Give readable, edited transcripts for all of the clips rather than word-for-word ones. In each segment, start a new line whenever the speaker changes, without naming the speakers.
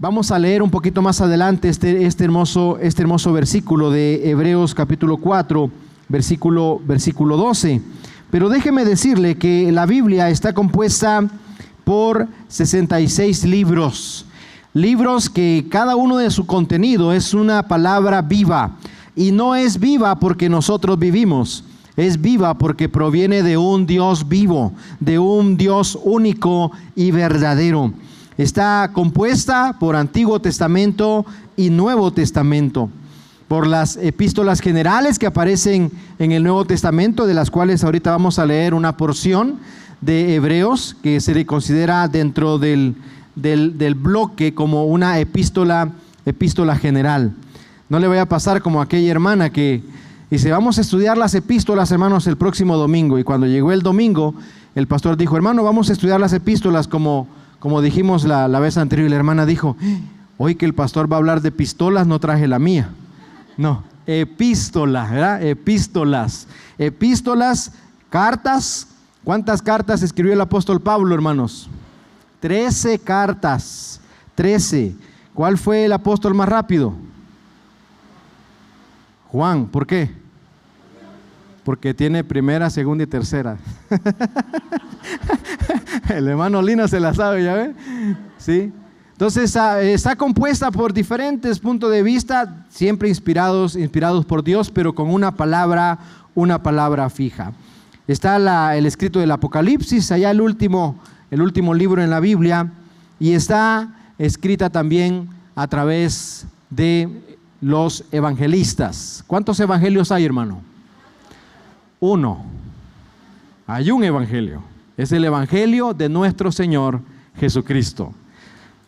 Vamos a leer un poquito más adelante este hermoso versículo de Hebreos capítulo 4, versículo 12. Pero déjeme decirle que la Biblia está compuesta por 66 libros. Libros que cada uno de su contenido es una palabra viva. Y no es viva porque nosotros vivimos. Es viva porque proviene de un Dios vivo, de un Dios único y verdadero. Está compuesta por Antiguo Testamento y Nuevo Testamento, por las epístolas generales que aparecen en el Nuevo Testamento, de las cuales ahorita vamos a leer una porción de Hebreos, que se le considera dentro del bloque como una epístola general. No le vaya a pasar como aquella hermana que dice: vamos a estudiar las epístolas, hermanos, el próximo domingo. Y cuando llegó el domingo, el pastor dijo: hermano, vamos a estudiar las epístolas como dijimos la vez anterior. Y la hermana dijo: hoy que el pastor va a hablar de pistolas, no traje la mía. No, epístola, ¿verdad? Epístolas, cartas. ¿Cuántas cartas escribió el apóstol Pablo, hermanos? 13 cartas, 13. ¿Cuál fue el apóstol más rápido? Juan. ¿Por qué? Porque tiene primera, segunda y tercera. El hermano Lina se la sabe, ¿ya ve? Sí. Entonces está compuesta por diferentes puntos de vista, siempre inspirados por Dios, pero con una palabra fija. Está el escrito del Apocalipsis, allá el último libro en la Biblia, y está escrita también a través de los evangelistas. ¿Cuántos evangelios hay, hermano? Uno. Hay un evangelio. Es el evangelio de nuestro Señor Jesucristo.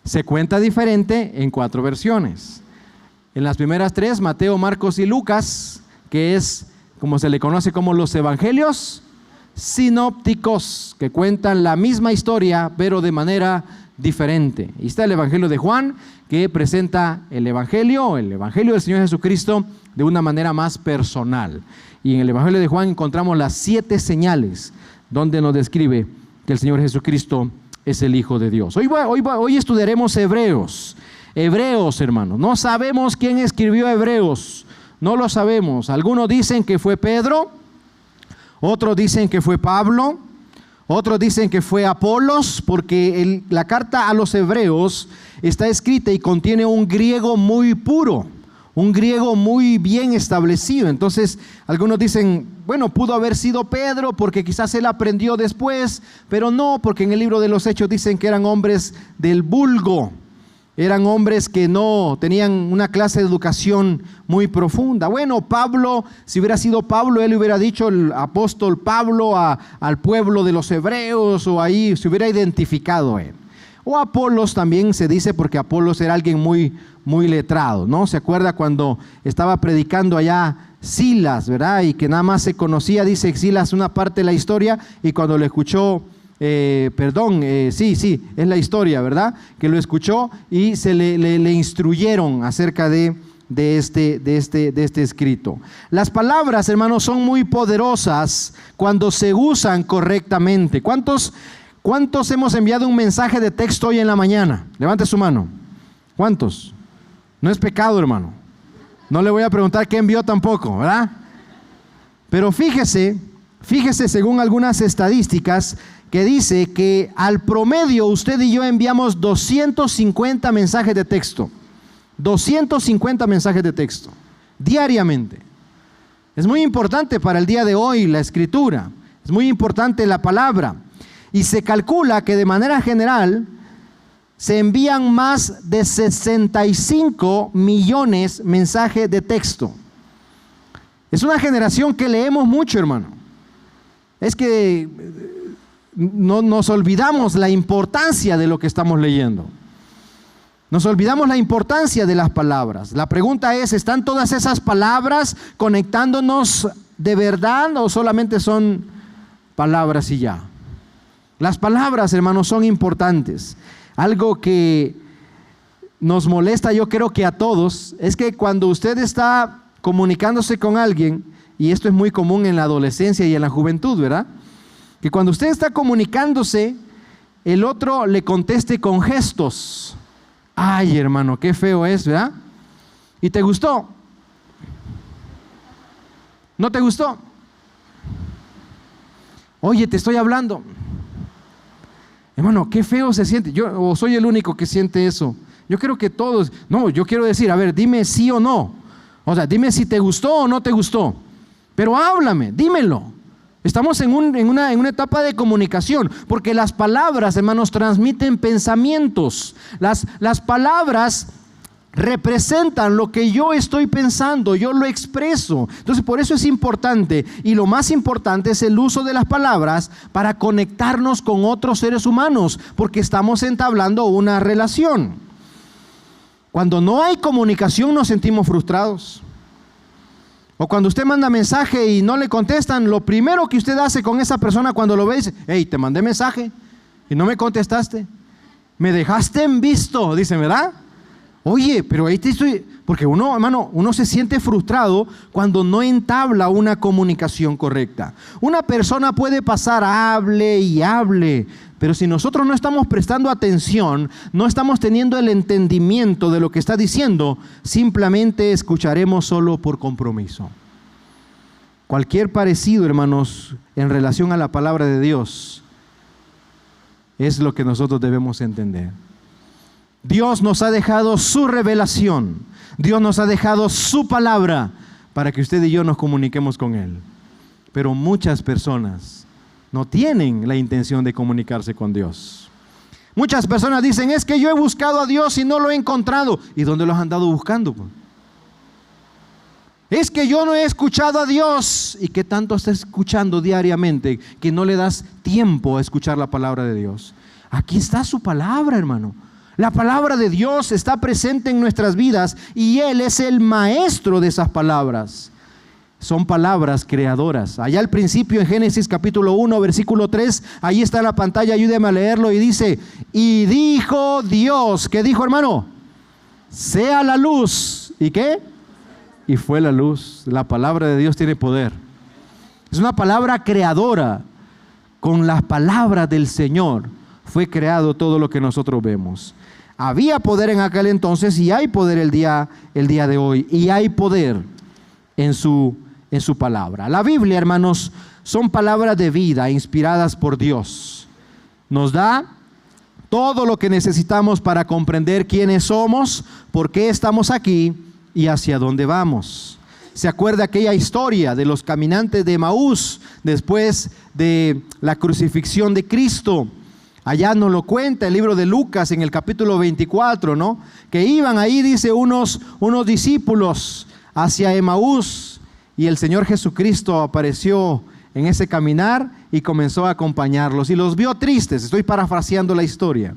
Se cuenta diferente en 4 versiones. En las primeras 3, Mateo, Marcos y Lucas, que es como se le conoce como los evangelios sinópticos, que cuentan la misma historia pero de manera diferente. Y está el evangelio de Juan, que presenta el evangelio del Señor Jesucristo de una manera más personal. Y en el evangelio de Juan encontramos las 7 señales donde nos describe que el Señor Jesucristo es el Hijo de Dios. Hoy estudiaremos Hebreos, hermanos. No sabemos quién escribió Hebreos, no lo sabemos. Algunos dicen que fue Pedro, otros dicen que fue Pablo, otros dicen que fue Apolos, porque la carta a los Hebreos está escrita y contiene un griego muy puro, un griego muy bien establecido. Entonces algunos dicen, bueno, pudo haber sido Pedro porque quizás él aprendió después, pero no, porque en el libro de los Hechos dicen que eran hombres del vulgo, eran hombres que no tenían una clase de educación muy profunda. Bueno, Pablo, si hubiera sido Pablo, él hubiera dicho el apóstol Pablo al pueblo de los hebreos, o ahí se hubiera identificado él. O Apolos también se dice, porque Apolos era alguien muy letrado, ¿no? ¿Se acuerda cuando estaba predicando allá Silas, verdad? Y que nada más se conocía, dice Silas, una parte de la historia, y cuando lo escuchó, sí, es la historia, ¿verdad? Que lo escuchó y se le instruyeron acerca de este escrito. Las palabras, hermanos, son muy poderosas cuando se usan correctamente. ¿Cuántos hemos enviado un mensaje de texto hoy en la mañana? Levante su mano. ¿Cuántos? No es pecado, hermano. No le voy a preguntar qué envió tampoco, ¿verdad? Pero fíjese, según algunas estadísticas, que dice que al promedio usted y yo enviamos 250 mensajes de texto. 250 mensajes de texto diariamente. Es muy importante para el día de hoy la escritura. Es muy importante la palabra. Y se calcula que de manera general se envían más de 65 millones mensajes de texto. Es una generación que leemos mucho, hermano. Es que no nos olvidamos la importancia de lo que estamos leyendo. Nos olvidamos la importancia de las palabras. La pregunta es, ¿están todas esas palabras conectándonos de verdad o solamente son palabras y ya? Las palabras, hermanos, son importantes. Algo que nos molesta, yo creo que a todos, es que cuando usted está comunicándose con alguien, y esto es muy común en la adolescencia y en la juventud, ¿verdad? Que cuando usted está comunicándose, el otro le conteste con gestos. Ay, hermano, qué feo es, ¿verdad? ¿Y te gustó? ¿No te gustó? Oye, te estoy hablando. Hermano, qué feo se siente. Yo o soy el único que siente eso. Yo creo que todos. No, yo quiero decir, a ver, dime sí o no. O sea, dime si te gustó o no te gustó. Pero háblame, dímelo. Estamos en una etapa de comunicación, porque las palabras, hermanos, transmiten pensamientos. Las palabras representan lo que yo estoy pensando, yo lo expreso. Entonces, por eso es importante, y lo más importante es el uso de las palabras para conectarnos con otros seres humanos, porque estamos entablando una relación. Cuando no hay comunicación nos sentimos frustrados. O cuando usted manda mensaje y no le contestan, lo primero que usted hace con esa persona cuando lo ve es: hey, te mandé mensaje y no me contestaste. Me dejaste en visto, dicen, ¿verdad? Oye, pero ahí te estoy... Porque uno, hermano, uno se siente frustrado cuando no entabla una comunicación correcta. Una persona puede pasar, hable y hable, pero si nosotros no estamos prestando atención, no estamos teniendo el entendimiento de lo que está diciendo, simplemente escucharemos solo por compromiso. Cualquier parecido, hermanos, en relación a la palabra de Dios, es lo que nosotros debemos entender. Dios nos ha dejado su revelación, Dios nos ha dejado su palabra para que usted y yo nos comuniquemos con Él. Pero muchas personas no tienen la intención de comunicarse con Dios. Muchas personas dicen: es que yo he buscado a Dios y no lo he encontrado. ¿Y dónde lo has andado buscando? Es que yo no he escuchado a Dios. ¿Y qué tanto estás escuchando diariamente que no le das tiempo a escuchar la palabra de Dios? Aquí está su palabra, hermano. La palabra de Dios está presente en nuestras vidas y Él es el maestro de esas palabras. Son palabras creadoras. Allá al principio en Génesis capítulo 1, versículo 3, ahí está la pantalla, ayúdeme a leerlo, y dice: y dijo Dios, ¿qué dijo, hermano? Sea la luz. ¿Y qué? Y fue la luz. La palabra de Dios tiene poder. Es una palabra creadora. Con las palabras del Señor fue creado todo lo que nosotros vemos. Había poder en aquel entonces y hay poder el día de hoy. Y hay poder en su palabra. La Biblia, hermanos, son palabras de vida inspiradas por Dios. Nos da todo lo que necesitamos para comprender quiénes somos, por qué estamos aquí y hacia dónde vamos. ¿Se acuerda aquella historia de los caminantes de Emaús después de la crucifixión de Cristo? Allá nos lo cuenta el libro de Lucas en el capítulo 24, ¿no? Que iban ahí, dice, unos discípulos hacia Emaús, y el Señor Jesucristo apareció en ese caminar y comenzó a acompañarlos y los vio tristes. Estoy parafraseando la historia.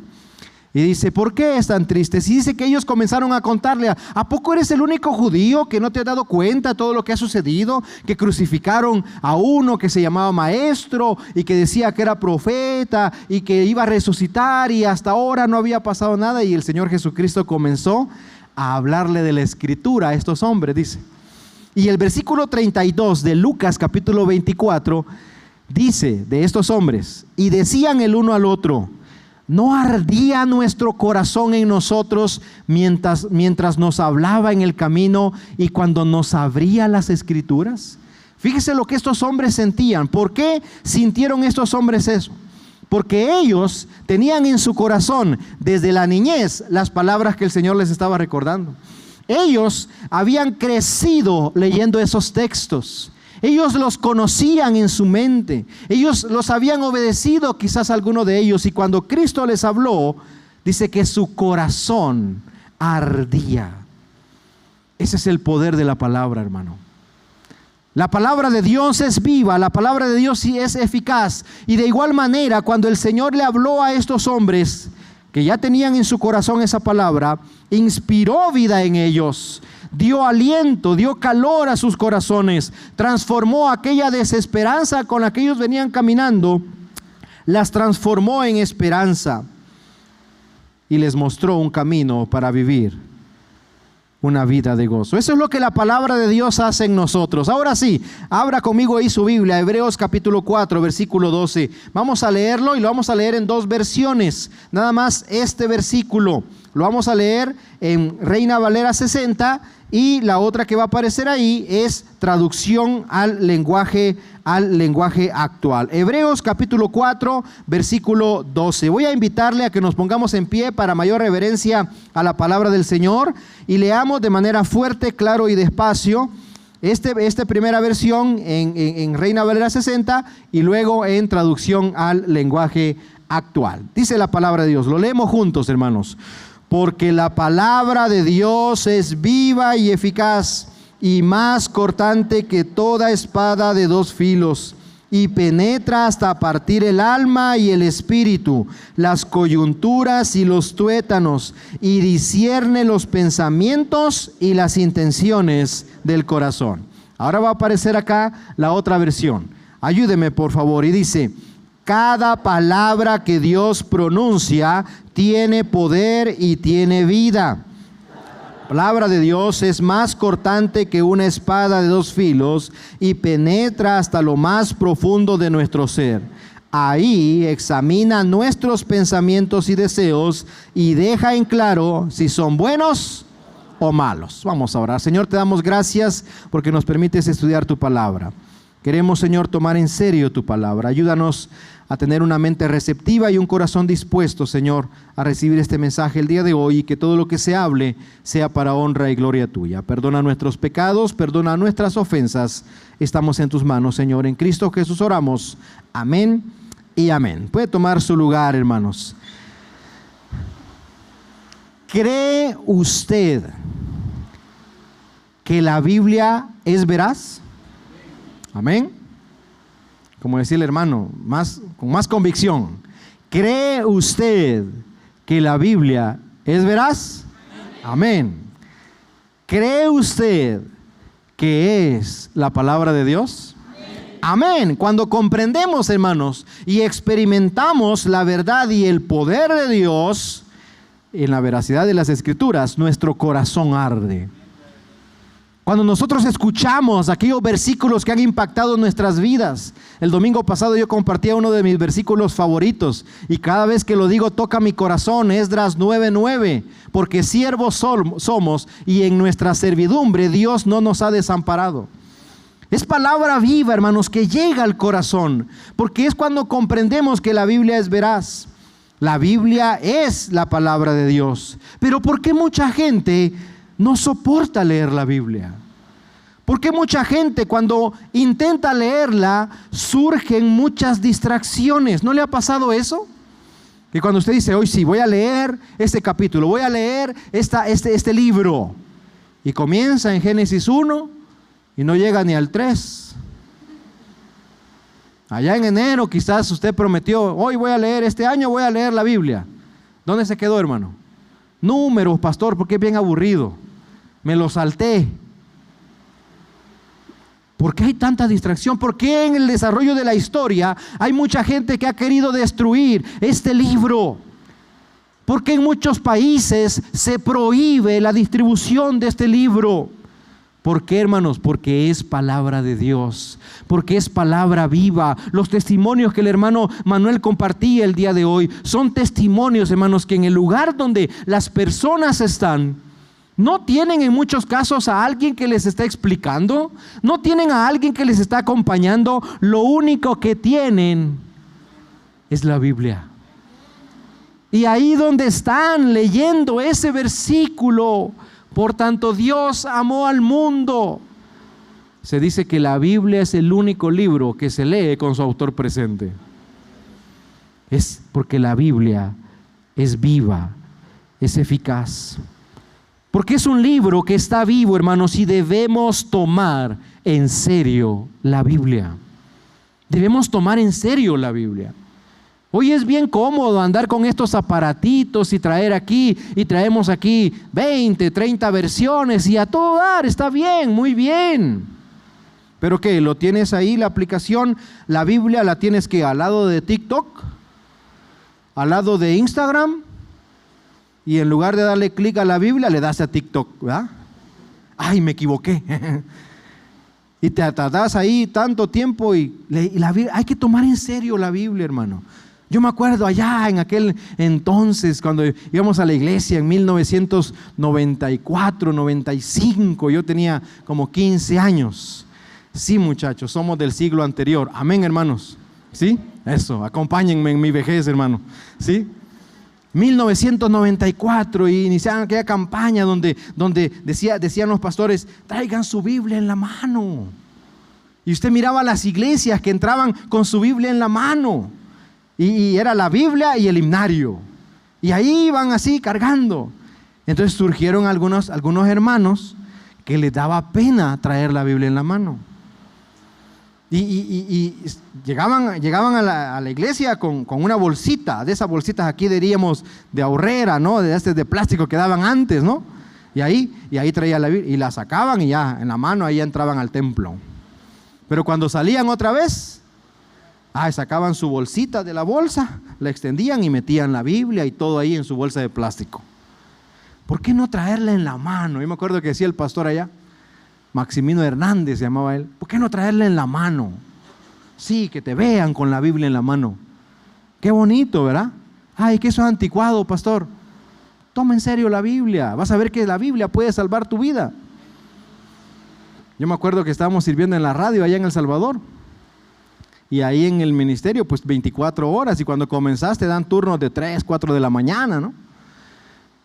Y dice: ¿por qué están tristes? Y dice que ellos comenzaron a contarle: ¿a poco eres el único judío que no te has dado cuenta de todo lo que ha sucedido? Que crucificaron a uno que se llamaba maestro y que decía que era profeta y que iba a resucitar, y hasta ahora no había pasado nada. Y el Señor Jesucristo comenzó a hablarle de la escritura a estos hombres, dice. Y el versículo 32 de Lucas capítulo 24 dice de estos hombres: y decían el uno al otro: ¿no ardía nuestro corazón en nosotros mientras nos hablaba en el camino y cuando nos abría las escrituras? Fíjese lo que estos hombres sentían. ¿Por qué sintieron estos hombres eso? Porque ellos tenían en su corazón desde la niñez las palabras que el Señor les estaba recordando. Ellos habían crecido leyendo esos textos. Ellos los conocían en su mente. Ellos los habían obedecido, quizás alguno de ellos. Y cuando Cristo les habló, dice que su corazón ardía. Ese es el poder de la palabra, hermano. La palabra de Dios es viva, la palabra de Dios sí es eficaz. Y de igual manera, cuando el Señor le habló a estos hombres que ya tenían en su corazón esa palabra, inspiró vida en ellos. Dio aliento, dio calor a sus corazones, transformó aquella desesperanza con la que ellos venían caminando, las transformó en esperanza y les mostró un camino para vivir una vida de gozo. Eso es lo que la palabra de Dios hace en nosotros. Ahora sí, abra conmigo ahí su Biblia, Hebreos capítulo 4, versículo 12. Vamos a leerlo y lo vamos a leer en dos versiones. Nada más este versículo. Lo vamos a leer en Reina Valera 60 y la otra que va a aparecer ahí es traducción al lenguaje actual. Hebreos capítulo 4, versículo 12. Voy a invitarle a que nos pongamos en pie para mayor reverencia a la palabra del Señor y leamos de manera fuerte, claro y despacio esta primera versión en Reina Valera 60 y luego en traducción al lenguaje actual. Dice la palabra de Dios, lo leemos juntos, hermanos. Porque la palabra de Dios es viva y eficaz y más cortante que toda espada de dos filos, y penetra hasta partir el alma y el espíritu, las coyunturas y los tuétanos, y discierne los pensamientos y las intenciones del corazón. Ahora va a aparecer acá la otra versión. Ayúdeme por favor, y dice: cada palabra que Dios pronuncia tiene poder y tiene vida. La palabra de Dios es más cortante que una espada de dos filos y penetra hasta lo más profundo de nuestro ser. Ahí examina nuestros pensamientos y deseos y deja en claro si son buenos o malos. Vamos a orar. Señor, te damos gracias porque nos permites estudiar tu palabra. Queremos, Señor, tomar en serio tu palabra. Ayúdanos a tener una mente receptiva y un corazón dispuesto, Señor, a recibir este mensaje el día de hoy, y que todo lo que se hable sea para honra y gloria tuya. Perdona nuestros pecados, perdona nuestras ofensas. Estamos en tus manos, Señor. En Cristo Jesús oramos. Amén y amén. Puede tomar su lugar, hermanos. ¿Cree usted que la Biblia es veraz? Amén. Como decía el hermano, con más convicción. ¿Cree usted que la Biblia es veraz? Amén. ¿Cree usted que es la palabra de Dios? Amén. Cuando comprendemos, hermanos, y experimentamos la verdad y el poder de Dios en la veracidad de las Escrituras, nuestro corazón arde. Cuando nosotros escuchamos aquellos versículos que han impactado nuestras vidas. El domingo pasado yo compartía uno de mis versículos favoritos y cada vez que lo digo toca mi corazón. Esdras 9:9, porque siervos somos y en nuestra servidumbre Dios no nos ha desamparado. Es palabra viva, hermanos, que llega al corazón, porque es cuando comprendemos que la Biblia es veraz. La Biblia es la palabra de Dios. Pero ¿por qué mucha gente no soporta leer la Biblia? ¿Por qué mucha gente cuando intenta leerla surgen muchas distracciones? ¿No le ha pasado eso? Que cuando usted dice, hoy sí, voy a leer este capítulo, voy a leer este libro, y comienza en Génesis 1 y no llega ni al 3. Allá en enero quizás usted prometió, hoy voy a leer, este año voy a leer la Biblia. ¿Dónde se quedó, hermano? Números, pastor, porque es bien aburrido. Me lo salté. ¿Por qué hay tanta distracción? ¿Por qué en el desarrollo de la historia hay mucha gente que ha querido destruir este libro? ¿Por qué en muchos países se prohíbe la distribución de este libro? ¿Por qué, hermanos? Porque es palabra de Dios, porque es palabra viva. Los testimonios que el hermano Manuel compartía el día de hoy son testimonios, hermanos, que en el lugar donde las personas están, no tienen en muchos casos a alguien que les está explicando, no tienen a alguien que les está acompañando. Lo único que tienen es la Biblia. Y ahí donde están leyendo ese versículo, por tanto Dios amó al mundo, se dice que la Biblia es el único libro que se lee con su autor presente. Es porque la Biblia es viva, es eficaz. Porque es un libro que está vivo, hermanos, y debemos tomar en serio la Biblia. Debemos tomar en serio la Biblia. Hoy es bien cómodo andar con estos aparatitos y traer aquí, y traemos aquí 20, 30 versiones y a todo dar, está bien, muy bien. ¿Pero qué? ¿Lo tienes ahí, la aplicación? La Biblia la tienes que al lado de TikTok, al lado de Instagram, y en lugar de darle clic a la Biblia, le das a TikTok, ¿verdad? ¡Ay, me equivoqué! Y te tardás ahí tanto tiempo y la Biblia, hay que tomar en serio la Biblia, hermano. Yo me acuerdo allá en aquel entonces, cuando íbamos a la iglesia en 1994, 95, yo tenía como 15 años. Sí, muchachos, somos del siglo anterior. Amén, hermanos. ¿Sí? Eso, acompáñenme en mi vejez, hermano. ¿Sí? 1994, y iniciaron aquella campaña donde decían los pastores, traigan su Biblia en la mano. Y usted miraba las iglesias que entraban con su Biblia en la mano. Y era la Biblia y el himnario. Y ahí iban así cargando. Entonces surgieron algunos hermanos que les daba pena traer la Biblia en la mano. Y llegaban a la iglesia con una bolsita, de esas bolsitas aquí diríamos de ahorrera, ¿no? De plástico que daban antes, ¿no? Y ahí traía la Biblia y la sacaban y ya en la mano ahí entraban al templo. Pero cuando salían otra vez, sacaban su bolsita de la bolsa, la extendían y metían la Biblia y todo ahí en su bolsa de plástico. ¿Por qué no traerla en la mano? Yo me acuerdo que decía el pastor allá, Maximino Hernández se llamaba él. ¿Por qué no traerla en la mano? Sí, que te vean con la Biblia en la mano. Qué bonito, ¿verdad? Ay, que eso es anticuado, pastor. Toma en serio la Biblia. Vas a ver que la Biblia puede salvar tu vida. Yo me acuerdo que estábamos sirviendo en la radio allá en El Salvador. Y ahí en el ministerio, pues 24 horas. Y cuando comenzaste dan turnos de 3, 4 de la mañana, ¿no?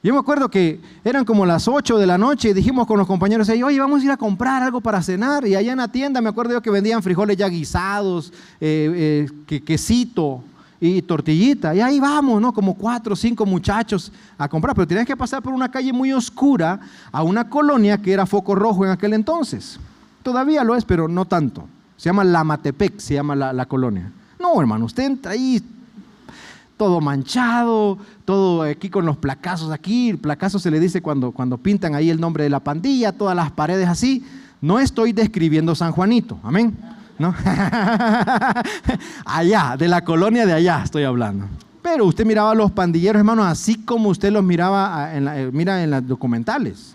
Yo me acuerdo que eran como las 8 de la noche y dijimos con los compañeros ahí, oye, vamos a ir a comprar algo para cenar. Y allá en la tienda me acuerdo yo que vendían frijoles ya guisados, quesito y tortillita. Y ahí vamos, ¿no? Como 4 o 5 muchachos a comprar. Pero tenías que pasar por una calle muy oscura a una colonia que era foco rojo en aquel entonces. Todavía lo es, pero no tanto. Se llama Lamatepec, se llama la colonia. No, hermano, usted entra ahí todo manchado, todo aquí con los placazos aquí. El placazo se le dice cuando pintan ahí el nombre de la pandilla, todas las paredes así. No estoy describiendo San Juanito, amén, ¿no? Allá, de la colonia de allá estoy hablando. Pero usted miraba a los pandilleros, hermano, así como usted los miraba mira en los documentales.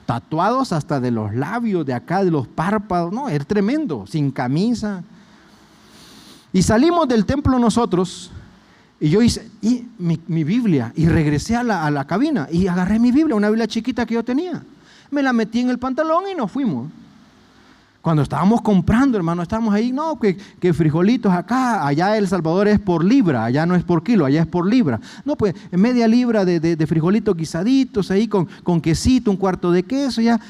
Tatuados hasta de los labios, de acá, de los párpados. No, era tremendo, sin camisa. Y salimos del templo nosotros. Y yo hice mi Biblia y regresé a la cabina y agarré mi Biblia, una Biblia chiquita que yo tenía. Me la metí en el pantalón y nos fuimos. Cuando estábamos comprando, hermano, estábamos ahí, no, que frijolitos acá, allá El Salvador es por libra, allá no es por kilo, allá es por libra. No, pues media libra de frijolitos guisaditos ahí con quesito, un cuarto de queso, ya.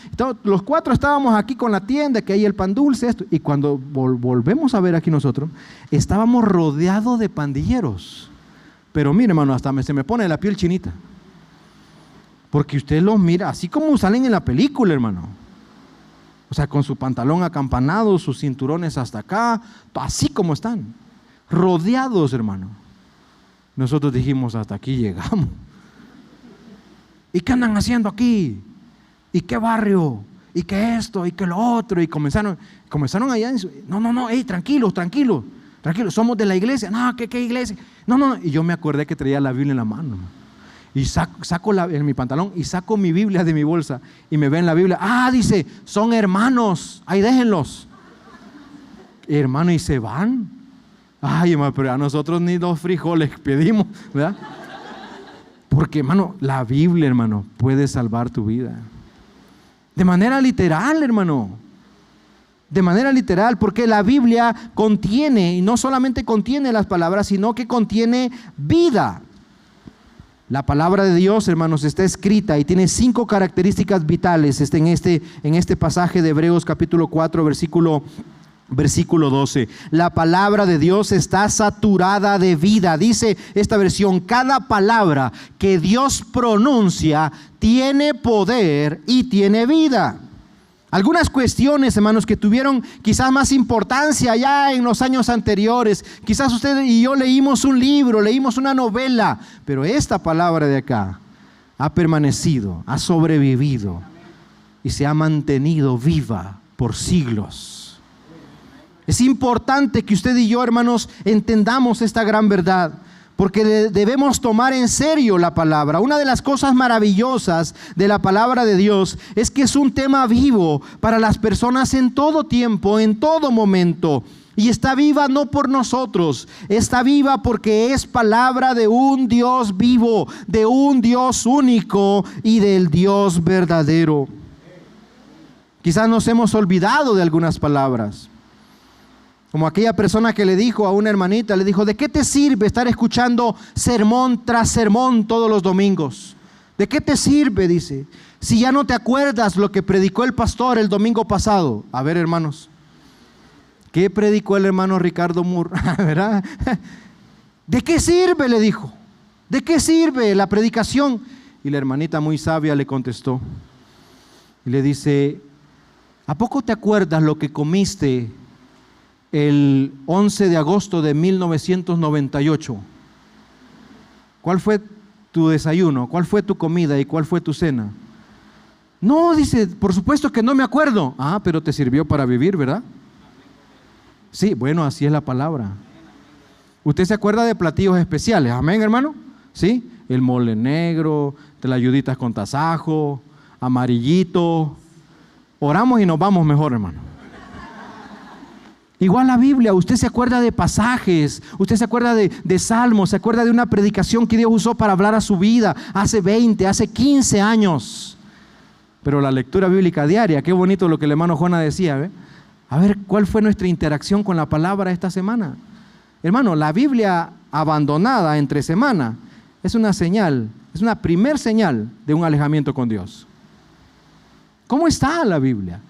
Los 4 estábamos aquí con la tienda, que hay el pan dulce, esto. Y cuando volvemos a ver aquí nosotros, estábamos rodeados de pandilleros. Pero mire, hermano, hasta se me pone la piel chinita. Porque usted los mira, así como salen en la película, hermano. O sea, con su pantalón acampanado, sus cinturones hasta acá, así como están. Rodeados, hermano. Nosotros dijimos, hasta aquí llegamos. ¿Y qué andan haciendo aquí? ¿Y qué barrio? ¿Y qué esto? ¿Y qué lo otro? Y comenzaron allá. No, tranquilos, somos de la iglesia. No, ¿qué iglesia? No. Y yo me acordé que traía la Biblia en la mano. Y saco en mi pantalón y saco mi Biblia de mi bolsa y me ven la Biblia. Dice, son hermanos, ahí déjenlos. Hermano, y se van. Ay, hermano, pero a nosotros ni 2 frijoles pedimos, ¿verdad? Porque, hermano, la Biblia, hermano, puede salvar tu vida. De manera literal, hermano. De manera literal, porque la Biblia contiene, y no solamente contiene las palabras, sino que contiene vida. La palabra de Dios, hermanos, está escrita y tiene 5 características vitales en este pasaje de Hebreos capítulo 4, versículo 12. La palabra de Dios está saturada de vida. Dice esta versión, cada palabra que Dios pronuncia tiene poder y tiene vida. Algunas cuestiones, hermanos, que tuvieron quizás más importancia ya en los años anteriores. Quizás usted y yo leímos un libro, leímos una novela, pero esta palabra de acá ha permanecido, ha sobrevivido y se ha mantenido viva por siglos. Es importante que usted y yo, hermanos, entendamos esta gran verdad, porque debemos tomar en serio la palabra. Una de las cosas maravillosas de la palabra de Dios es que es un tema vivo para las personas en todo tiempo, en todo momento. Y está viva no por nosotros, está viva porque es palabra de un Dios vivo, de un Dios único y del Dios verdadero. Quizás nos hemos olvidado de algunas palabras. Como aquella persona que le dijo a una hermanita, le dijo: ¿de qué te sirve estar escuchando sermón tras sermón todos los domingos? ¿De qué te sirve? Dice, si ya no te acuerdas lo que predicó el pastor el domingo pasado. A ver, hermanos, ¿qué predicó el hermano Ricardo Moore? ¿Verdad? ¿De qué sirve? Le dijo. ¿De qué sirve la predicación? Y la hermanita muy sabia le contestó y le dice: ¿a poco te acuerdas lo que comiste el 11 de agosto de 1998? ¿Cuál fue tu desayuno? ¿Cuál fue tu comida? ¿Y cuál fue tu cena? No, dice, por supuesto que no me acuerdo. Ah, pero te sirvió para vivir, ¿verdad? Sí, bueno, así es la palabra. ¿Usted se acuerda de platillos especiales? Amén, hermano. ¿Sí? El mole negro, tlayuditas con tasajo, amarillito. Oramos y nos vamos mejor, hermano. Igual la Biblia, usted se acuerda de pasajes, usted se acuerda de salmos, se acuerda de una predicación que Dios usó para hablar a su vida hace 20, hace 15 años. Pero la lectura bíblica diaria, qué bonito lo que el hermano Jona decía, ¿ve? A ver, ¿cuál fue nuestra interacción con la palabra esta semana? Hermano, la Biblia abandonada entre semana es una señal, es una primer señal de un alejamiento con Dios. ¿Cómo está la Biblia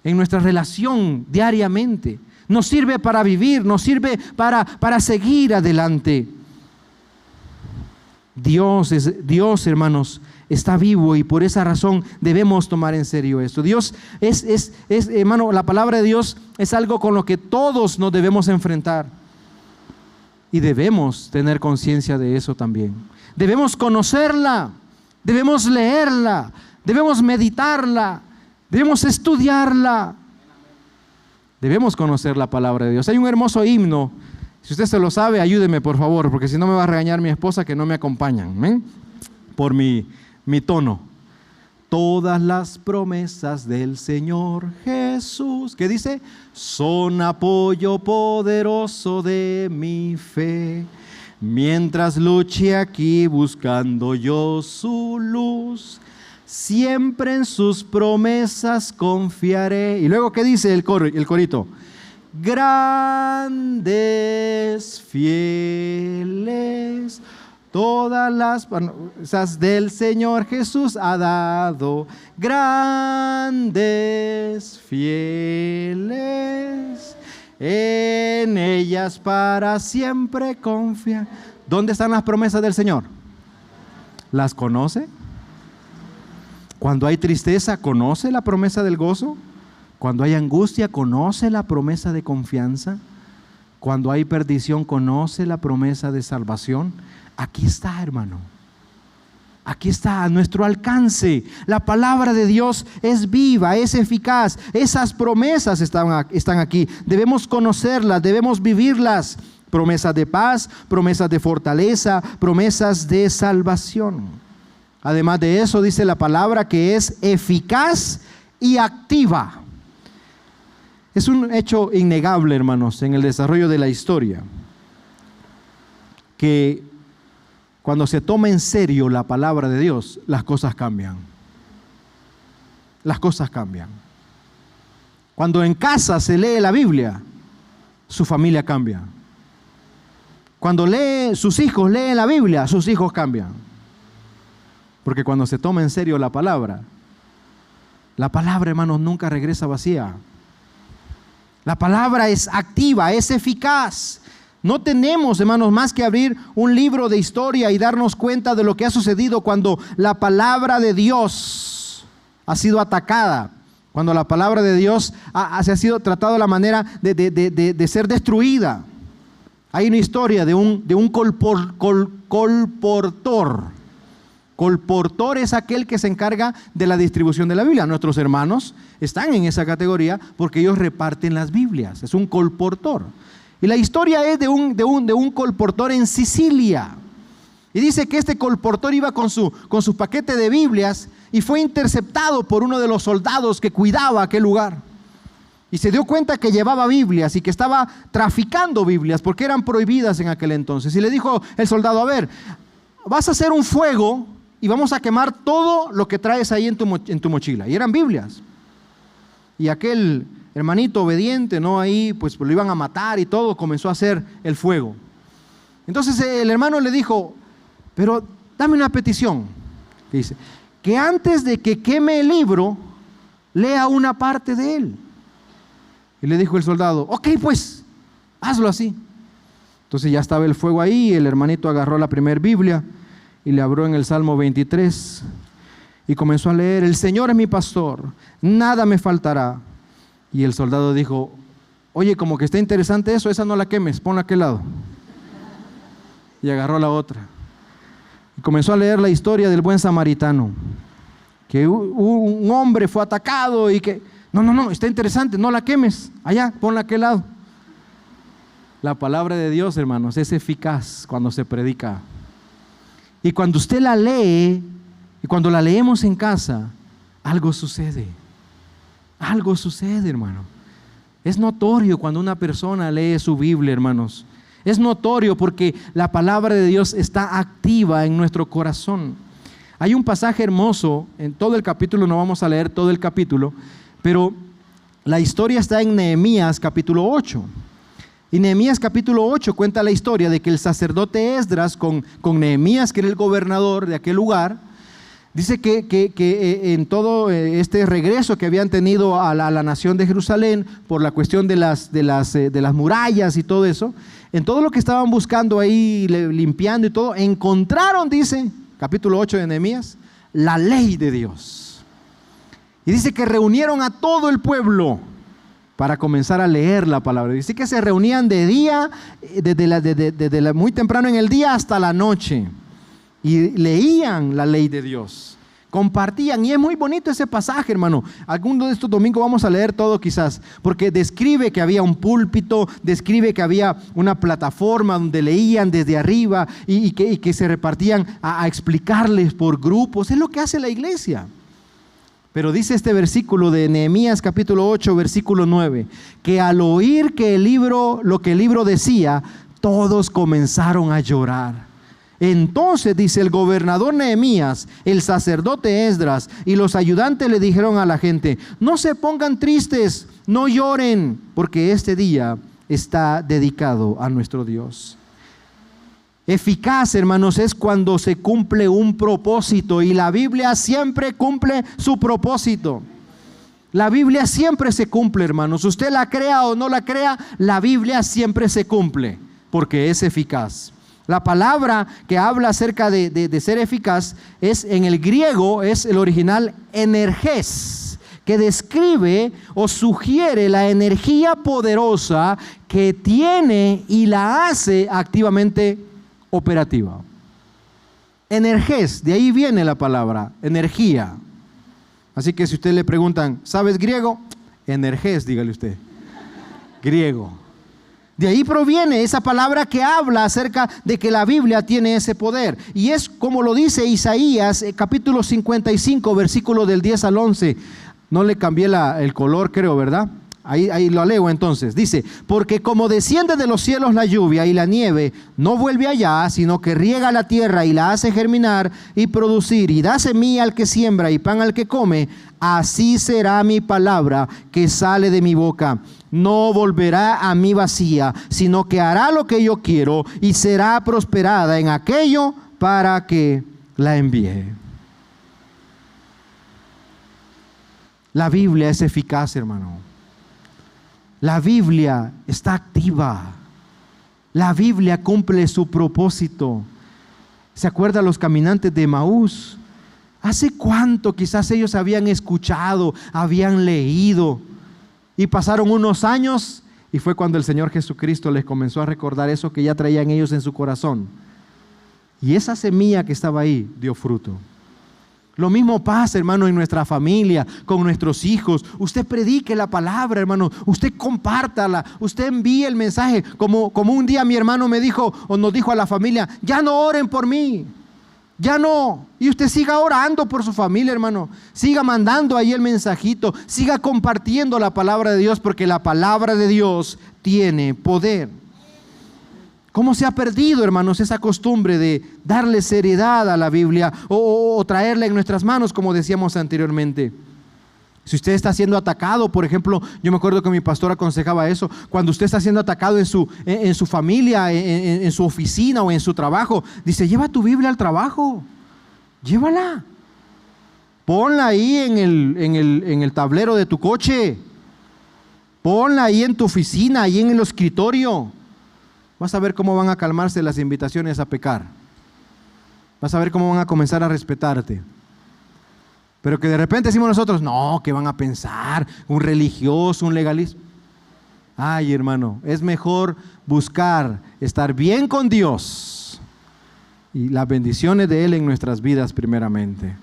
en nuestra relación diariamente? Nos sirve para vivir, nos sirve para seguir adelante. Dios, hermanos, está vivo y por esa razón debemos tomar en serio esto. Dios hermano, la palabra de Dios es algo con lo que todos nos debemos enfrentar. Y debemos tener conciencia de eso también. Debemos conocerla, debemos leerla, debemos meditarla, debemos estudiarla. Debemos conocer la palabra de Dios. Hay un hermoso himno. Si usted se lo sabe, ayúdeme por favor, porque si no me va a regañar mi esposa que no me acompañan, ¿eh? Por mi tono. Todas las promesas del Señor Jesús, ¿qué dice? Son apoyo poderoso de mi fe. Mientras luche aquí buscando yo su luz, siempre en sus promesas confiaré. Y luego, ¿qué dice el corito? Grandes, fieles, todas las promesas del Señor Jesús ha dado. Grandes, fieles, en ellas para siempre confiar. ¿Dónde están las promesas del Señor? ¿Las conoce? Cuando hay tristeza, ¿conoce la promesa del gozo? Cuando hay angustia, ¿conoce la promesa de confianza? Cuando hay perdición, ¿conoce la promesa de salvación? Aquí está, hermano. Aquí está, a nuestro alcance. La palabra de Dios es viva, es eficaz. Esas promesas están aquí. Debemos conocerlas, debemos vivirlas. Promesas de paz, promesas de fortaleza, promesas de salvación. Además de eso, dice la palabra que es eficaz y activa. Es un hecho innegable, hermanos, en el desarrollo de la historia, que cuando se toma en serio la palabra de Dios, las cosas cambian. Las cosas cambian. Cuando en casa se lee la Biblia, su familia cambia. Cuando sus hijos leen la Biblia, sus hijos cambian. Porque cuando se toma en serio la palabra, hermanos, nunca regresa vacía. La palabra es activa, es eficaz. No tenemos, hermanos, más que abrir un libro de historia y darnos cuenta de lo que ha sucedido cuando la palabra de Dios ha sido atacada, cuando la palabra de Dios se ha sido tratada de la manera de ser destruida. Hay una historia de un colportor. Colportor es aquel que se encarga de la distribución de la Biblia. Nuestros hermanos están en esa categoría porque ellos reparten las Biblias. Es un colportor. Y la historia es de un colportor en Sicilia. Y dice que este colportor iba con su paquete de Biblias y fue interceptado por uno de los soldados que cuidaba aquel lugar. Y se dio cuenta que llevaba Biblias y que estaba traficando Biblias porque eran prohibidas en aquel entonces. Y le dijo el soldado: a ver, vas a hacer un fuego y vamos a quemar todo lo que traes ahí en tu mochila. Y eran Biblias. Y aquel hermanito obediente, ¿no? Ahí pues lo iban a matar y todo, comenzó a hacer el fuego. Entonces el hermano le dijo: pero dame una petición. Dice: que antes de que queme el libro, lea una parte de él. Y le dijo el soldado: ok, pues, hazlo así. Entonces ya estaba el fuego ahí, y el hermanito agarró la primera Biblia y le abrió en el Salmo 23 y comenzó a leer: el Señor es mi pastor, nada me faltará. Y el soldado dijo: oye, como que está interesante eso, esa no la quemes, ponla a aquel lado. Y agarró la otra. Y comenzó a leer la historia del buen samaritano, que un hombre fue atacado y que, no, está interesante, no la quemes, allá, ponla a aquel lado. La palabra de Dios, hermanos, es eficaz cuando se predica. Y cuando usted la lee, y cuando la leemos en casa, algo sucede. Algo sucede, hermano. Es notorio cuando una persona lee su Biblia, hermanos. Es notorio porque la palabra de Dios está activa en nuestro corazón. Hay un pasaje hermoso en todo el capítulo, no vamos a leer todo el capítulo, pero la historia está en Nehemías capítulo 8. Y Nehemías capítulo 8 cuenta la historia de que el sacerdote Esdras con Nehemías, que era el gobernador de aquel lugar, dice que en todo este regreso que habían tenido a la nación de Jerusalén por la cuestión de las murallas y todo eso, en todo lo que estaban buscando ahí, limpiando y todo, encontraron, dice, capítulo 8 de Nehemías, la ley de Dios. Y dice que reunieron a todo el pueblo para comenzar a leer la palabra. Dice que se reunían de día, desde muy temprano en el día hasta la noche, y leían la ley de Dios, compartían. Y es muy bonito ese pasaje, hermano. Alguno de estos domingos vamos a leer todo quizás, porque describe que había un púlpito, describe que había una plataforma donde leían desde arriba y que se repartían a explicarles por grupos. Es lo que hace la iglesia. Pero dice este versículo de Nehemías capítulo 8, versículo 9, que al oír que lo que el libro decía, todos comenzaron a llorar. Entonces, dice, el gobernador Nehemías, el sacerdote Esdras y los ayudantes le dijeron a la gente: no se pongan tristes, no lloren, porque este día está dedicado a nuestro Dios. Eficaz, hermanos, es cuando se cumple un propósito, y la Biblia siempre cumple su propósito. La Biblia siempre se cumple, hermanos. Usted la crea o no la crea, la Biblia siempre se cumple, porque es eficaz. La palabra que habla acerca de ser eficaz es, en el griego, es el original energés, que describe o sugiere la energía poderosa que tiene y la hace activamente operativa. Energés, de ahí viene la palabra, energía. Así que si usted le preguntan: ¿sabes griego? Energés, dígale usted. Griego. De ahí proviene esa palabra que habla acerca de que la Biblia tiene ese poder. Y es como lo dice Isaías, capítulo 55, versículo del 10 al 11. No le cambié el color, creo, ¿verdad? Ahí lo leo entonces. Dice: porque como desciende de los cielos la lluvia y la nieve, no vuelve allá, sino que riega la tierra y la hace germinar y producir, y da semilla al que siembra y pan al que come, así será mi palabra que sale de mi boca. No volverá a mí vacía, sino que hará lo que yo quiero y será prosperada en aquello para que la envíe. La Biblia es eficaz, hermano. La Biblia está activa. La Biblia cumple su propósito. ¿Se acuerdan los caminantes de Emaús? ¿Hace cuánto quizás ellos habían escuchado, habían leído? Y pasaron unos años y fue cuando el Señor Jesucristo les comenzó a recordar eso que ya traían ellos en su corazón. Y esa semilla que estaba ahí dio fruto. Lo mismo pasa, hermano, en nuestra familia, con nuestros hijos. Usted predique la palabra, hermano. Usted compártala. Usted envíe el mensaje. Como un día mi hermano me dijo, o nos dijo a la familia: ya no oren por mí. Ya no. Y usted siga orando por su familia, hermano. Siga mandando ahí el mensajito. Siga compartiendo la palabra de Dios, porque la palabra de Dios tiene poder. ¿Cómo se ha perdido, hermanos, esa costumbre de darle seriedad a la Biblia o traerla en nuestras manos, como decíamos anteriormente? Si usted está siendo atacado, por ejemplo, yo me acuerdo que mi pastor aconsejaba eso, cuando usted está siendo atacado en su familia, en su oficina o en su trabajo, dice, lleva tu Biblia al trabajo, llévala, ponla ahí en el tablero de tu coche, ponla ahí en tu oficina, ahí en el escritorio. Vas a ver cómo van a calmarse las invitaciones a pecar. Vas a ver cómo van a comenzar a respetarte. Pero que de repente decimos nosotros, no, ¿qué van a pensar? Un religioso, un legalista. Ay, hermano, es mejor buscar estar bien con Dios y las bendiciones de Él en nuestras vidas primeramente.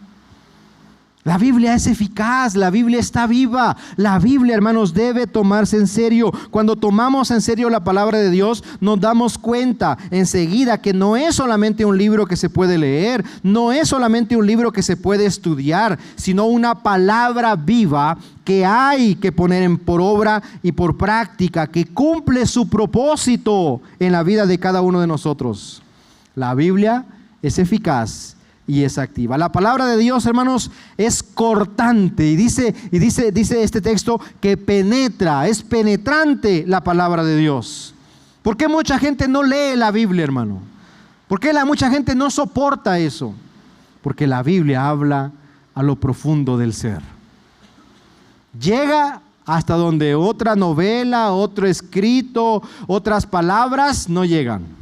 La Biblia es eficaz, la Biblia está viva. La Biblia, hermanos, debe tomarse en serio. Cuando tomamos en serio la palabra de Dios, nos damos cuenta enseguida que no es solamente un libro que se puede leer, no es solamente un libro que se puede estudiar, sino una palabra viva que hay que poner por obra y por práctica, que cumple su propósito en la vida de cada uno de nosotros. La Biblia es eficaz y es activa. La palabra de Dios, hermanos, es cortante y dice este texto que penetra, es penetrante la palabra de Dios. ¿Por qué mucha gente no lee la Biblia, hermano? ¿Por qué mucha gente no soporta eso? Porque la Biblia habla a lo profundo del ser. Llega hasta donde otra novela, otro escrito, otras palabras no llegan.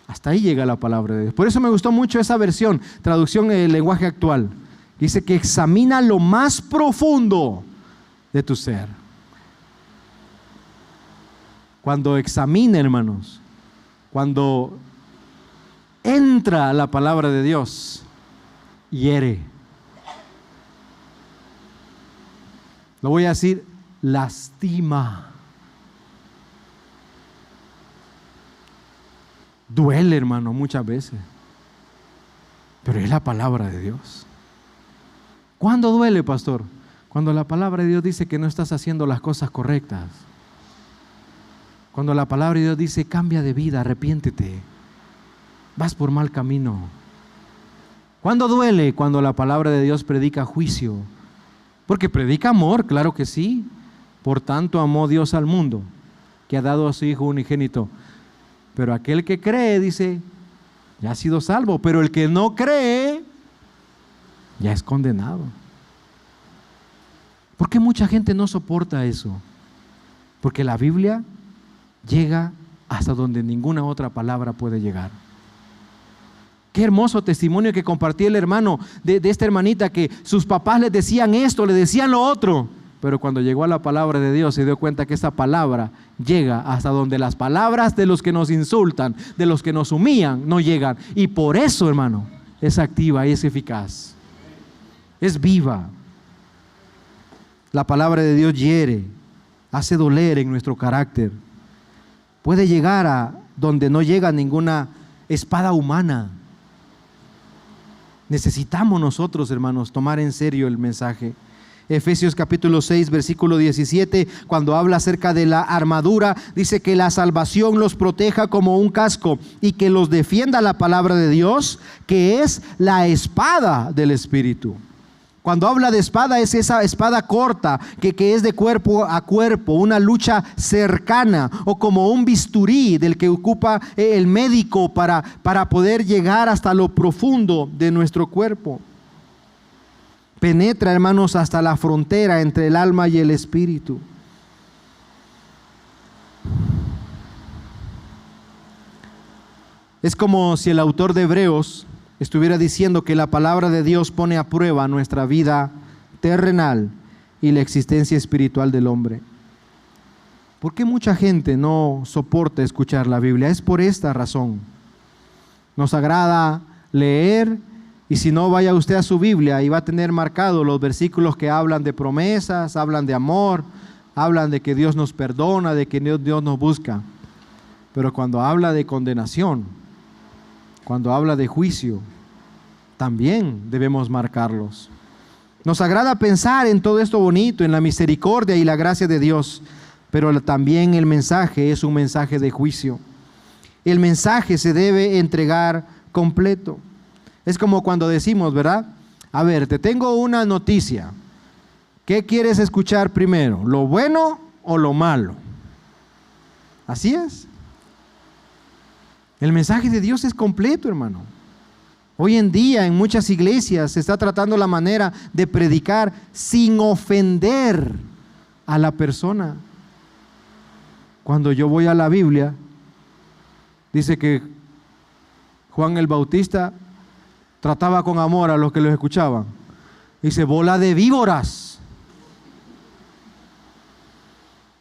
Hasta ahí llega la palabra de Dios. Por eso me gustó mucho esa versión, traducción del lenguaje actual. Dice que examina lo más profundo de tu ser. Cuando examina, hermanos, cuando entra la palabra de Dios, hiere. Lo voy a decir, lastima. Duele, hermano, muchas veces. Pero es la palabra de Dios. ¿Cuándo duele, pastor? Cuando la palabra de Dios dice que no estás haciendo las cosas correctas. Cuando la palabra de Dios dice, cambia de vida, arrepiéntete. Vas por mal camino. ¿Cuándo duele? Cuando la palabra de Dios predica juicio. Porque predica amor, claro que sí. Por tanto amó Dios al mundo, que ha dado a su Hijo unigénito. Pero aquel que cree, dice, ya ha sido salvo. Pero el que no cree, ya es condenado. ¿Por qué mucha gente no soporta eso? Porque la Biblia llega hasta donde ninguna otra palabra puede llegar. Qué hermoso testimonio que compartía el hermano de esta hermanita, que sus papás les decían esto, le decían lo otro. Pero cuando llegó a la palabra de Dios se dio cuenta que esa palabra llega hasta donde las palabras de los que nos insultan, de los que nos humillan, no llegan. Y por eso, hermano, es activa y es eficaz. Es viva. La palabra de Dios hiere, hace doler en nuestro carácter. Puede llegar a donde no llega ninguna espada humana. Necesitamos nosotros, hermanos, tomar en serio el mensaje. Efesios capítulo 6, versículo 17, cuando habla acerca de la armadura, dice que la salvación los proteja como un casco y que los defienda la palabra de Dios, que es la espada del Espíritu. Cuando habla de espada, es esa espada corta que es de cuerpo a cuerpo, una lucha cercana, o como un bisturí del que ocupa el médico para poder llegar hasta lo profundo de nuestro cuerpo. Penetra, hermanos, hasta la frontera entre el alma y el espíritu. Es como si el autor de Hebreos estuviera diciendo que la palabra de Dios pone a prueba nuestra vida terrenal y la existencia espiritual del hombre. ¿Por qué mucha gente no soporta escuchar la Biblia? Es por esta razón. Nos agrada leer, y si no, vaya usted a su Biblia y va a tener marcados los versículos que hablan de promesas, hablan de amor, hablan de que Dios nos perdona, de que Dios nos busca. Pero cuando habla de condenación, cuando habla de juicio, también debemos marcarlos. Nos agrada pensar en todo esto bonito, en la misericordia y la gracia de Dios, pero también el mensaje es un mensaje de juicio. El mensaje se debe entregar completo. Es como cuando decimos, ¿verdad? A ver, te tengo una noticia. ¿Qué quieres escuchar primero? ¿Lo bueno o lo malo? Así es. El mensaje de Dios es completo, hermano. Hoy en día en muchas iglesias se está tratando la manera de predicar sin ofender a la persona. Cuando yo voy a la Biblia, dice que Juan el Bautista trataba con amor a los que los escuchaban. Dice, bola de víboras.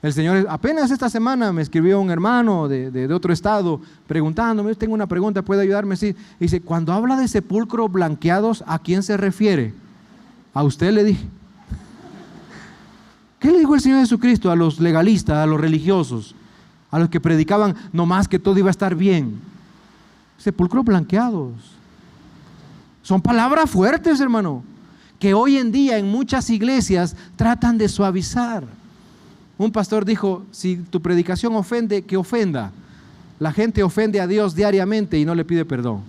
El Señor, apenas esta semana me escribió un hermano de otro estado preguntándome, tengo una pregunta, ¿puede ayudarme? Sí. Dice, cuando habla de sepulcros blanqueados, ¿a quién se refiere? A usted, le dije. ¿Qué le dijo el Señor Jesucristo a los legalistas, a los religiosos, a los que predicaban nomás que todo iba a estar bien? Sepulcros blanqueados. Son palabras fuertes, hermano, que hoy en día en muchas iglesias tratan de suavizar. Un pastor dijo, si tu predicación ofende, que ofenda. La gente ofende a Dios diariamente y no le pide perdón.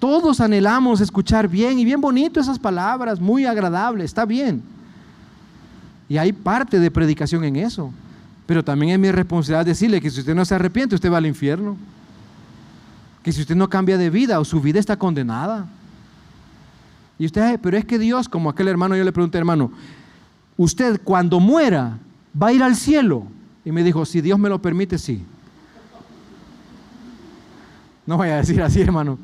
Todos anhelamos escuchar bien y bien bonito esas palabras, muy agradable, está bien. Y hay parte de predicación en eso. Pero también es mi responsabilidad decirle que si usted no se arrepiente, usted va al infierno. Que si usted no cambia de vida o su vida está condenada. Y usted, pero es que Dios, como aquel hermano, yo le pregunté, hermano, usted cuando muera va a ir al cielo. Y me dijo, si Dios me lo permite, sí. No voy a decir así, hermano.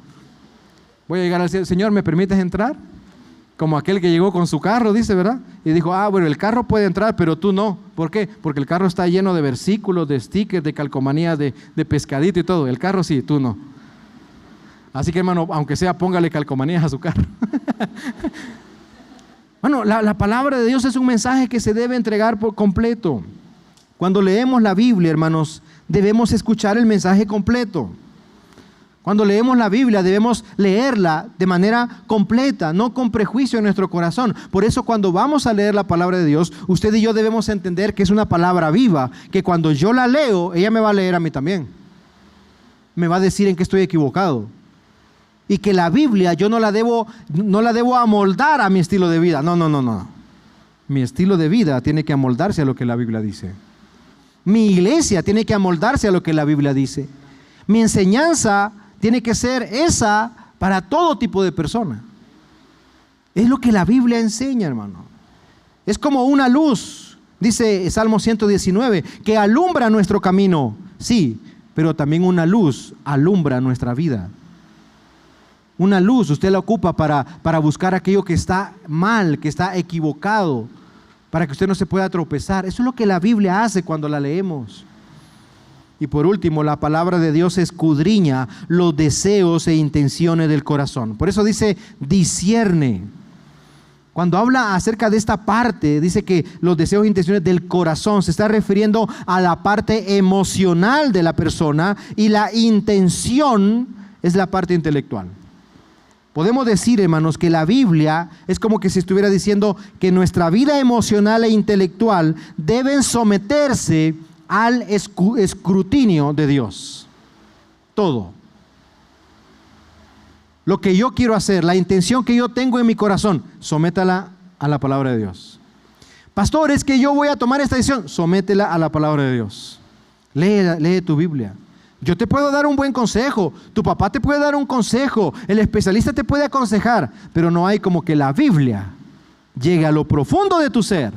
Voy a llegar al cielo. Señor, ¿me permites entrar? Como aquel que llegó con su carro, dice, ¿verdad? Y dijo, bueno, el carro puede entrar, pero tú no. ¿Por qué? Porque el carro está lleno de versículos, de stickers, de calcomanías, de pescadito y todo. El carro sí, tú no. Así que, hermano, aunque sea, póngale calcomanías a su carro. Bueno, la palabra de Dios es un mensaje que se debe entregar por completo. Cuando leemos la Biblia, hermanos, debemos escuchar el mensaje completo. Cuando leemos la Biblia debemos leerla de manera completa, no con prejuicio en nuestro corazón. Por eso cuando vamos a leer la palabra de Dios, usted y yo debemos entender que es una palabra viva, que cuando yo la leo, ella me va a leer a mí también. Me va a decir en qué estoy equivocado. Y que la Biblia yo no la debo amoldar a mi estilo de vida. No. Mi estilo de vida tiene que amoldarse a lo que la Biblia dice. Mi iglesia tiene que amoldarse a lo que la Biblia dice. Mi enseñanza tiene que ser esa para todo tipo de persona. Es lo que la Biblia enseña, hermano. Es como una luz, dice Salmo 119, que alumbra nuestro camino. Sí, pero también una luz alumbra nuestra vida. Una luz usted la ocupa para buscar aquello que está mal, que está equivocado, para que usted no se pueda tropezar. Eso es lo que la Biblia hace cuando la leemos. Y por último, la palabra de Dios escudriña los deseos e intenciones del corazón. Por eso dice, discierne. Cuando habla acerca de esta parte, dice que los deseos e intenciones del corazón, se está refiriendo a la parte emocional de la persona y la intención es la parte intelectual. Podemos decir, hermanos, que la Biblia es como que si estuviera diciendo que nuestra vida emocional e intelectual deben someterse al escrutinio de Dios. Todo. Lo que yo quiero hacer, la intención que yo tengo en mi corazón, sométala a la palabra de Dios. Pastor, es que yo voy a tomar esta decisión, sométela a la palabra de Dios. Lee tu Biblia. Yo te puedo dar un buen consejo, tu papá te puede dar un consejo, el especialista te puede aconsejar, pero no hay como que la Biblia llegue a lo profundo de tu ser,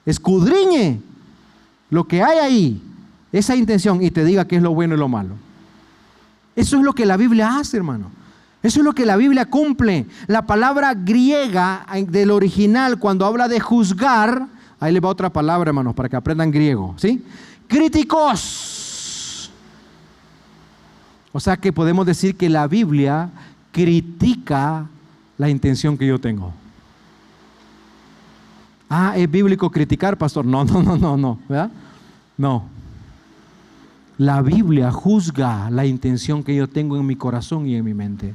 escudriñe lo que hay ahí, esa intención, y te diga qué es lo bueno y lo malo. Eso es lo que la Biblia hace, hermano. Eso es lo que la Biblia cumple. La palabra griega del original, cuando habla de juzgar, ahí le va otra palabra, hermanos, para que aprendan griego, ¿sí? Críticos. O sea que podemos decir que la Biblia critica la intención que yo tengo. ¿Es bíblico criticar, pastor? No, ¿verdad? No. La Biblia juzga la intención que yo tengo en mi corazón y en mi mente.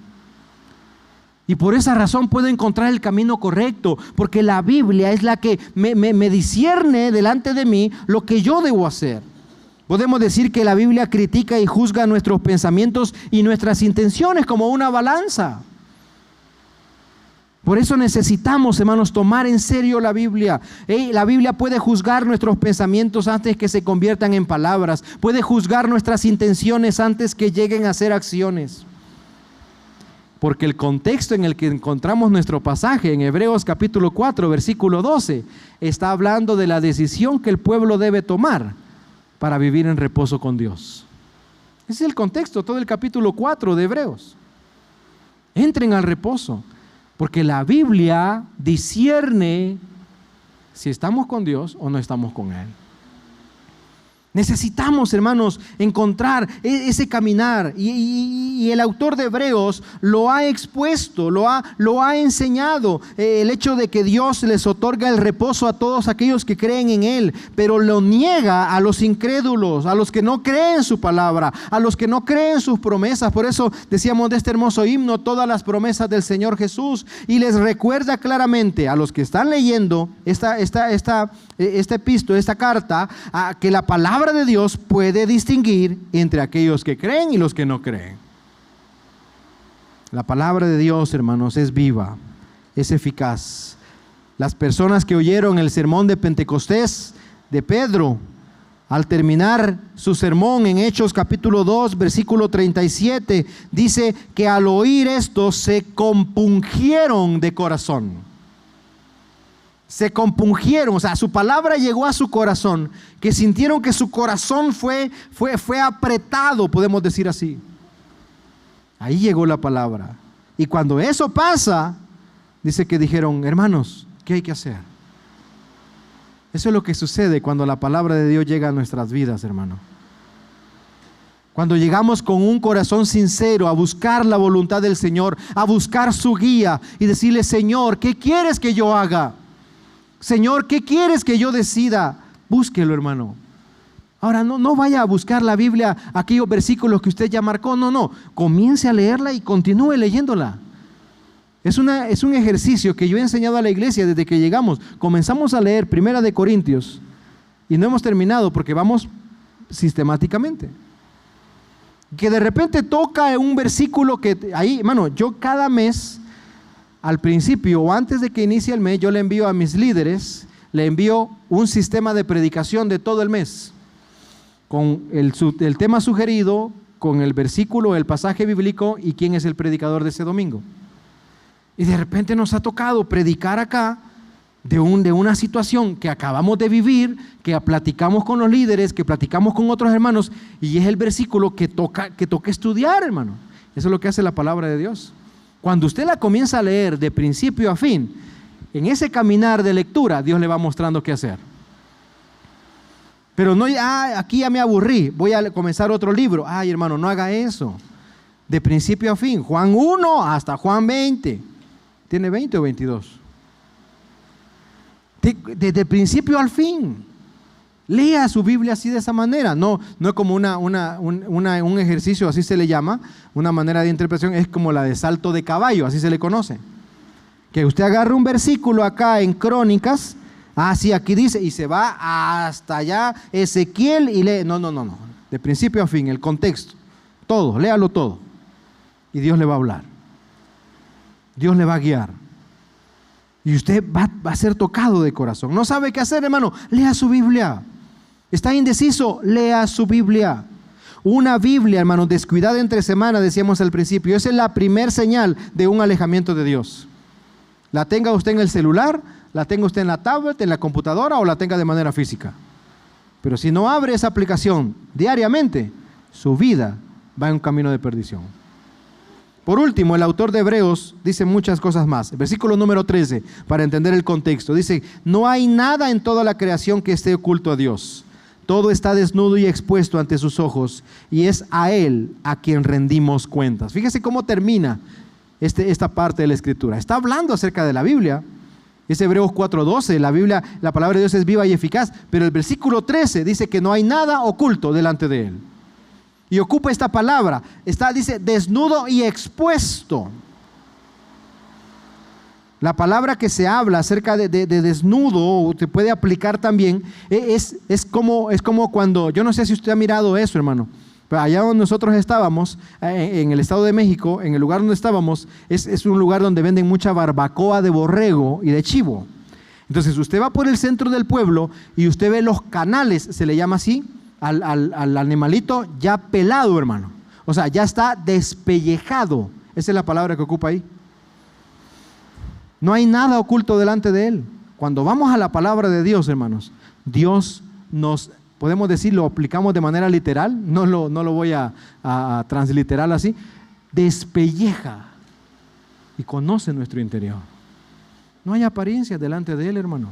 Y por esa razón puedo encontrar el camino correcto, porque la Biblia es la que me discierne delante de mí lo que yo debo hacer. Podemos decir que la Biblia critica y juzga nuestros pensamientos y nuestras intenciones como una balanza. Por eso necesitamos, hermanos, tomar en serio la Biblia. La Biblia puede juzgar nuestros pensamientos antes que se conviertan en palabras. Puede juzgar nuestras intenciones antes que lleguen a ser acciones. Porque el contexto en el que encontramos nuestro pasaje, en Hebreos capítulo 4, versículo 12, está hablando de la decisión que el pueblo debe tomar para vivir en reposo con Dios. Ese es el contexto, todo el capítulo 4 de Hebreos. Entren al reposo, porque la Biblia discierne si estamos con Dios o no estamos con Él. Necesitamos, hermanos, encontrar ese caminar y el autor de Hebreos lo ha expuesto, lo ha enseñado, el hecho de que Dios les otorga el reposo a todos aquellos que creen en Él, pero lo niega a los incrédulos, a los que no creen su palabra, a los que no creen sus promesas. Por eso decíamos de este hermoso himno, todas las promesas del Señor Jesús, y les recuerda claramente a los que están leyendo esta carta, que la palabra de Dios puede distinguir entre aquellos que creen y los que no creen. La palabra de Dios, hermanos, es viva, es eficaz. Las personas que oyeron el sermón de Pentecostés de Pedro, al terminar su sermón en Hechos capítulo 2, versículo 37, dice que al oír esto se compungieron de corazón. Se compungieron, o sea, su palabra llegó a su corazón, que sintieron que su corazón fue apretado, podemos decir así. Ahí llegó la palabra. Y cuando eso pasa, dice que dijeron, hermanos, ¿qué hay que hacer? Eso es lo que sucede cuando la palabra de Dios llega a nuestras vidas, hermano. Cuando llegamos con un corazón sincero a buscar la voluntad del Señor, a buscar su guía y decirle, Señor, ¿qué quieres que yo haga? Señor, ¿qué quieres que yo decida? Búsquelo, hermano. Ahora, no vaya a buscar la Biblia, aquellos versículos que usted ya marcó. No. Comience a leerla y continúe leyéndola. Es un ejercicio que yo he enseñado a la iglesia desde que llegamos. Comenzamos a leer 1 de Corintios y no hemos terminado porque vamos sistemáticamente. Que de repente toca un versículo que ahí, hermano, yo cada mes, al principio o antes de que inicie el mes, yo le envío a mis líderes, le envío un sistema de predicación de todo el mes, con el tema sugerido, con el versículo, el pasaje bíblico y quién es el predicador de ese domingo. Y de repente nos ha tocado predicar acá de una situación que acabamos de vivir, que platicamos con los líderes, que platicamos con otros hermanos, y es el versículo que toca estudiar, hermano. Eso es lo que hace la palabra de Dios. Cuando usted la comienza a leer de principio a fin, en ese caminar de lectura, Dios le va mostrando qué hacer. Pero no, aquí ya me aburrí, voy a comenzar otro libro. Ay, hermano, no haga eso. De principio a fin, Juan 1 hasta Juan 20. ¿Tiene 20 o 22? Desde principio al fin. Lea su Biblia así, de esa manera. No es como un ejercicio, así se le llama, una manera de interpretación, es como la de salto de caballo, así se le conoce. Que usted agarre un versículo acá en Crónicas, así aquí dice, y se va hasta allá Ezequiel y lee. No. De principio a fin, el contexto, todo, léalo todo. Y Dios le va a hablar. Dios le va a guiar. Y usted va a ser tocado de corazón. No sabe qué hacer, hermano, lea su Biblia. Está indeciso, lea su Biblia. Una Biblia, hermano, descuidada entre semana, decíamos al principio, esa es la primer señal de un alejamiento de Dios. La tenga usted en el celular, la tenga usted en la tablet, en la computadora o la tenga de manera física. Pero si no abre esa aplicación diariamente, su vida va en un camino de perdición. Por último, el autor de Hebreos dice muchas cosas más. Versículo número 13, para entender el contexto. Dice, no hay nada en toda la creación que esté oculto a Dios. Todo está desnudo y expuesto ante sus ojos, y es a Él a quien rendimos cuentas. Fíjese cómo termina esta parte de la Escritura. Está hablando acerca de la Biblia. Es Hebreos 4:12. La Biblia, la palabra de Dios es viva y eficaz, pero el versículo 13 dice que no hay nada oculto delante de Él. Y ocupa esta palabra. Dice desnudo y expuesto. La palabra que se habla acerca de desnudo, se puede aplicar también, es como cuando, yo no sé si usted ha mirado eso, hermano, pero allá donde nosotros estábamos, en el Estado de México, en el lugar donde estábamos, es un lugar donde venden mucha barbacoa de borrego y de chivo. Entonces usted va por el centro del pueblo y usted ve los canales, se le llama así, al animalito ya pelado, hermano. O sea, ya está despellejado. Esa es la palabra que ocupa ahí. No hay nada oculto delante de Él. Cuando vamos a la palabra de Dios, hermanos, Dios nos, podemos decir, lo aplicamos de manera literal, no lo voy a transliterar así, despelleja y conoce nuestro interior. No hay apariencia delante de Él, hermano.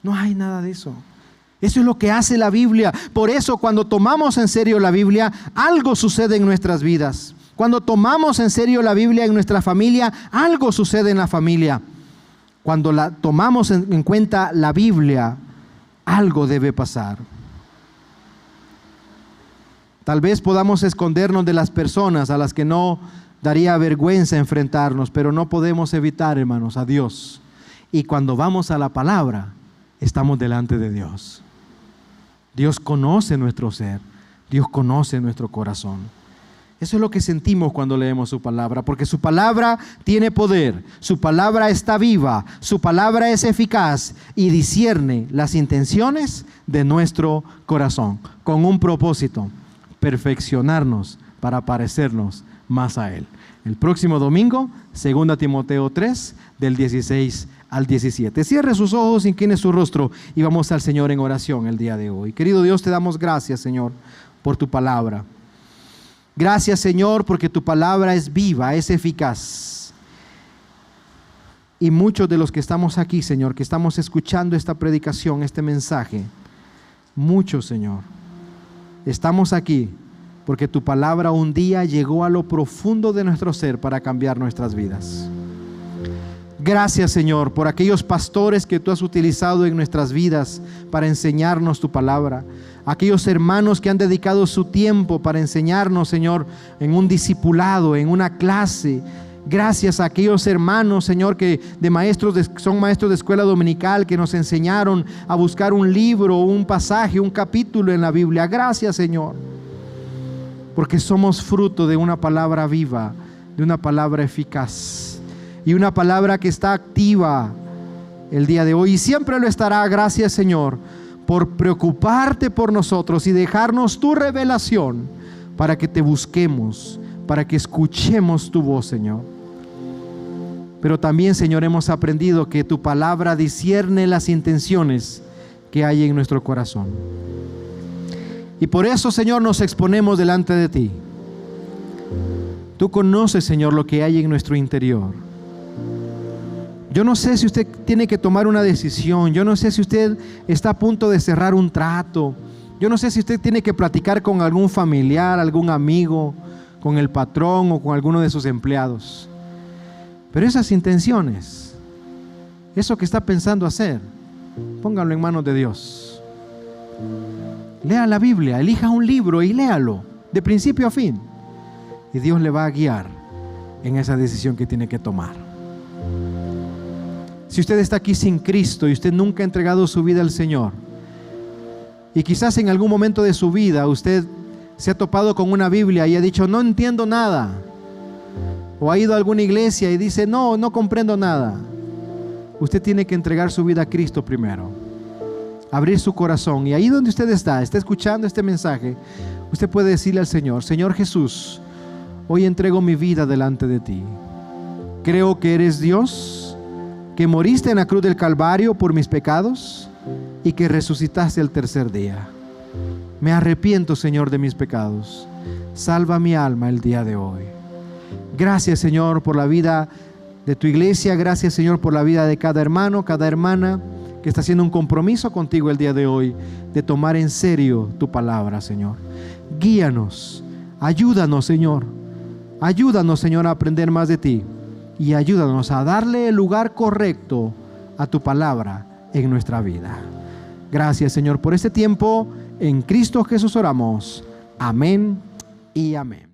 No hay nada de eso. Eso es lo que hace la Biblia. Por eso, cuando tomamos en serio la Biblia, algo sucede en nuestras vidas. Cuando tomamos en serio la Biblia en nuestra familia, algo sucede en la familia. Cuando tomamos en cuenta la Biblia, algo debe pasar. Tal vez podamos escondernos de las personas a las que no daría vergüenza enfrentarnos, pero no podemos evitar, hermanos, a Dios. Y cuando vamos a la palabra, estamos delante de Dios. Dios conoce nuestro ser, Dios conoce nuestro corazón. Eso es lo que sentimos cuando leemos su palabra, porque su palabra tiene poder, su palabra está viva, su palabra es eficaz y discierne las intenciones de nuestro corazón, con un propósito: perfeccionarnos para parecernos más a Él. El próximo domingo, 2 Timoteo 3, del 16 al 17. Cierre sus ojos, incline su rostro y vamos al Señor en oración el día de hoy. Querido Dios, te damos gracias, Señor, por tu palabra. Gracias, Señor, porque tu palabra es viva, es eficaz. Y muchos de los que estamos aquí, Señor, que estamos escuchando esta predicación, este mensaje, muchos, Señor, estamos aquí porque tu palabra un día llegó a lo profundo de nuestro ser para cambiar nuestras vidas. Gracias, Señor, por aquellos pastores que tú has utilizado en nuestras vidas para enseñarnos tu palabra. Aquellos hermanos que han dedicado su tiempo para enseñarnos, Señor, en un discipulado, en una clase. Gracias a aquellos hermanos, Señor, que son maestros de escuela dominical, que nos enseñaron a buscar un libro, un pasaje, un capítulo en la Biblia. Gracias, Señor, porque somos fruto de una palabra viva, de una palabra eficaz y una palabra que está activa el día de hoy y siempre lo estará. Gracias, Señor, por preocuparte por nosotros y dejarnos tu revelación para que te busquemos, para que escuchemos tu voz, Señor. Pero también, Señor, hemos aprendido que tu palabra discierne las intenciones que hay en nuestro corazón. Y por eso, Señor, nos exponemos delante de ti. Tú conoces, Señor, lo que hay en nuestro interior. Yo no sé si usted tiene que tomar una decisión. Yo no sé si usted está a punto de cerrar un trato. Yo no sé si usted tiene que platicar con algún familiar, algún amigo, con el patrón o con alguno de sus empleados. Pero esas intenciones, eso que está pensando hacer, póngalo en manos de Dios. Lea la Biblia, elija un libro y léalo de principio a fin. Y Dios le va a guiar en esa decisión que tiene que tomar. Si usted está aquí sin Cristo y usted nunca ha entregado su vida al Señor, y quizás en algún momento de su vida usted se ha topado con una Biblia y ha dicho, no entiendo nada, o ha ido a alguna iglesia y dice, no comprendo nada, usted tiene que entregar su vida a Cristo primero, abrir su corazón, y ahí donde usted está escuchando este mensaje, usted puede decirle al Señor, Señor Jesús, hoy entrego mi vida delante de ti. Creo que eres Dios, que moriste en la cruz del Calvario por mis pecados y que resucitaste el tercer día. Me arrepiento, Señor, de mis pecados. Salva mi alma el día de hoy. Gracias, Señor, por la vida de tu iglesia. Gracias, Señor, por la vida de cada hermano, cada hermana que está haciendo un compromiso contigo el día de hoy de tomar en serio tu palabra, Señor. Guíanos, ayúdanos, Señor. Ayúdanos, Señor, a aprender más de ti. Y ayúdanos a darle el lugar correcto a tu palabra en nuestra vida. Gracias, Señor, por este tiempo. En Cristo Jesús oramos. Amén y amén.